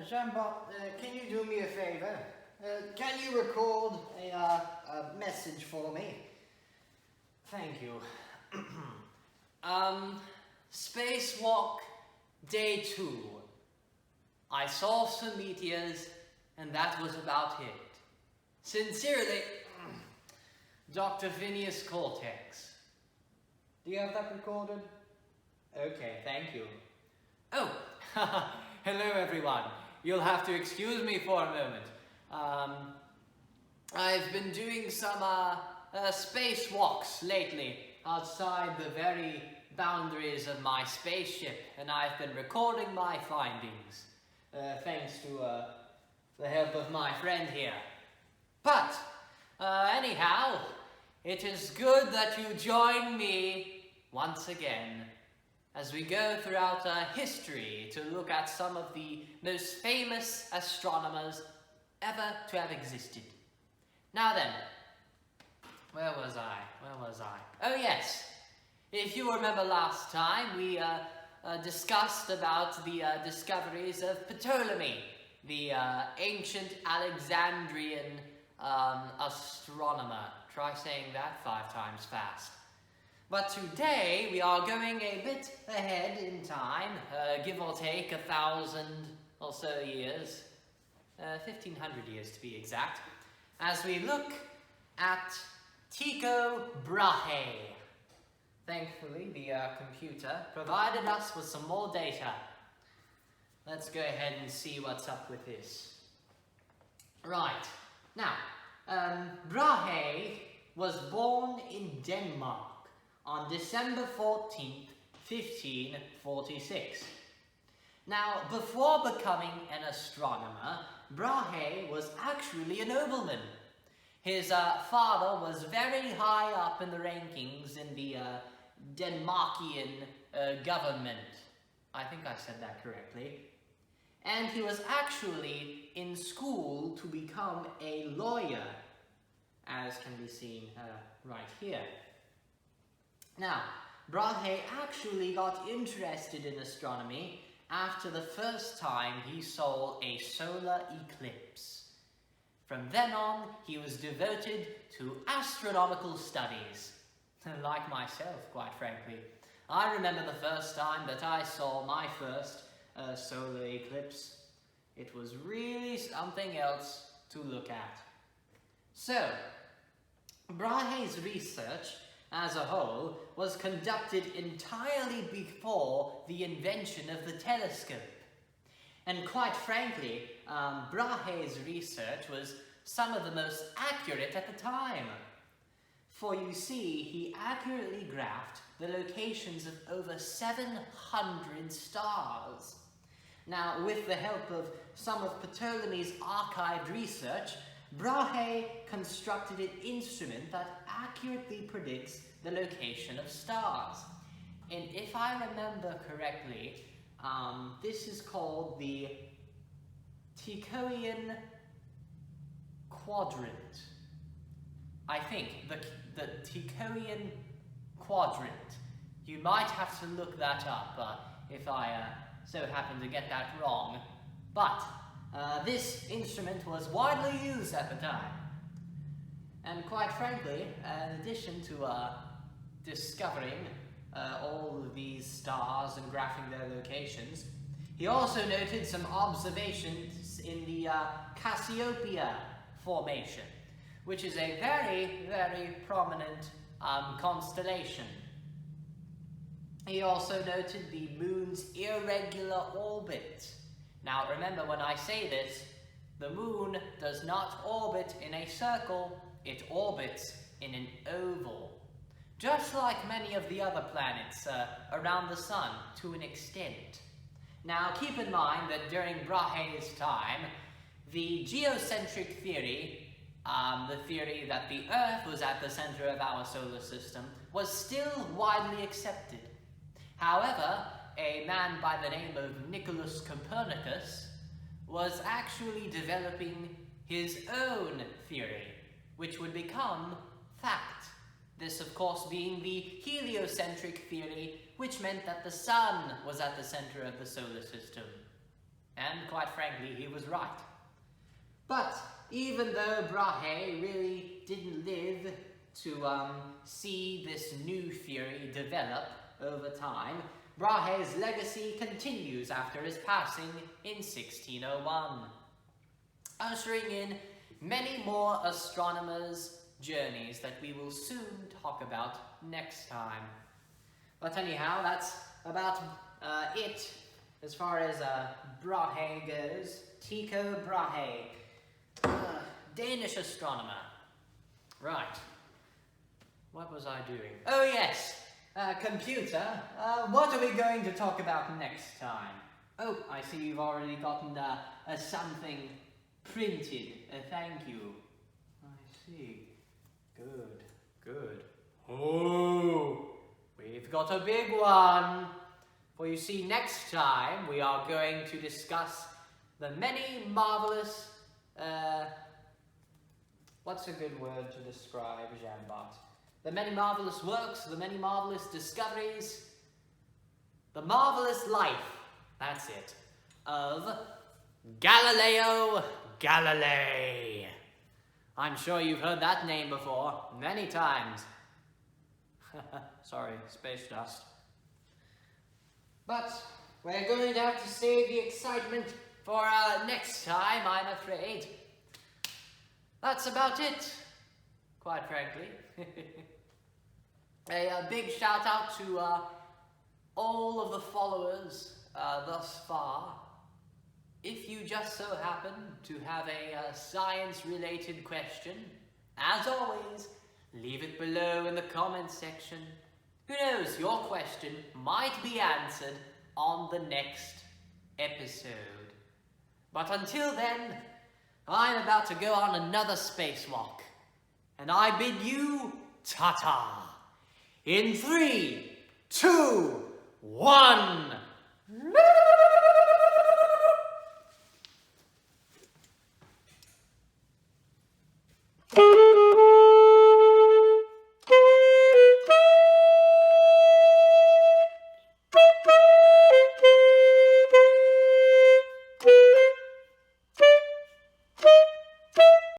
Jean-Bart, can you do me a favor? Can you record a message for me? Thank you. Spacewalk Day 2. I saw some meteors, and that was about it. Sincerely, Dr. Phineas Cortex. Do you have that recorded? Okay, thank you. Oh, hello everyone. You'll have to excuse me for a moment. I've been doing some spacewalks lately outside the very boundaries of my spaceship, and I've been recording my findings, thanks to the help of my friend here. But, anyhow, it is good that you join me once again as we go throughout history to look at some of the most famous astronomers ever to have existed. Now then, where was I? Oh yes, if you remember last time, we discussed about the discoveries of Ptolemy, the ancient Alexandrian astronomer. Try saying that 5 times fast. But today we are going a bit ahead in time, give or take 1,000 or so years, 1,500 years to be exact, as we look at Tycho Brahe. Thankfully, the computer provided us with some more data. Let's go ahead and see what's up with this. Right, now, Brahe was born in Denmark on December 14th, 1546. Now, before becoming an astronomer, Brahe was actually a nobleman. His father was very high up in the rankings in the Denmarkian government. I think I said that correctly. And he was actually in school to become a lawyer, as can be seen right here. Now, Brahe actually got interested in astronomy after the first time he saw a solar eclipse. From then on, he was devoted to astronomical studies. Like myself, quite frankly. I remember the first time that I saw my first solar eclipse. It was really something else to look at. So, Brahe's research as a whole was conducted entirely before the invention of the telescope. And quite frankly, Brahe's research was some of the most accurate at the time. For you see, he accurately graphed the locations of over 700 stars. Now, with the help of some of Ptolemy's archived research, Brahe constructed an instrument that accurately predicts the location of stars. And if I remember correctly, this is called the Tychoian quadrant. I think the Tychoian quadrant. You might have to look that up if I so happen to get that wrong. But this instrument was widely used at the time. And quite frankly, in addition to discovering all of these stars and graphing their locations, he also noted some observations in the Cassiopeia formation, which is a very, very prominent constellation. He also noted the moon's irregular orbit. Now remember, when I say this, the moon does not orbit in a circle, it orbits in an oval. Just like many of the other planets around the sun to an extent. Now keep in mind that during Brahe's time, the geocentric theory, the theory that the Earth was at the center of our solar system, was still widely accepted. However, a man by the name of Nicholas Copernicus was actually developing his own theory, which would become fact. This, of course, being the heliocentric theory, which meant that the sun was at the center of the solar system. And quite frankly, he was right. But even though Brahe really didn't live to see this new theory develop over time, Brahe's legacy continues after his passing in 1601, ushering in many more astronomers' journeys that we will soon talk about next time. But anyhow, that's about it as far as Brahe goes. Tycho Brahe, Danish astronomer. Right. What was I doing? Oh yes, computer. What are we going to talk about next time? Oh, I see you've already gotten something printed. Thank you. I see. Good, good. Oh, we've got a big one. For you see, next time we are going to discuss the many marvelous, what's a good word to describe Jean-Bart? The many marvelous works, the many marvelous discoveries, the marvelous life, that's it, of Galileo Galilei. I'm sure you've heard that name before, many times. Sorry, space dust. But we're going to have to save the excitement for next time, I'm afraid. That's about it, quite frankly. A big shout out to all of the followers thus far. If you just so happen to have a science-related question, as always, leave it below in the comments section. Who knows, your question might be answered on the next episode. But until then, I'm about to go on another spacewalk. And I bid you ta-ta. In 3, 2, 1.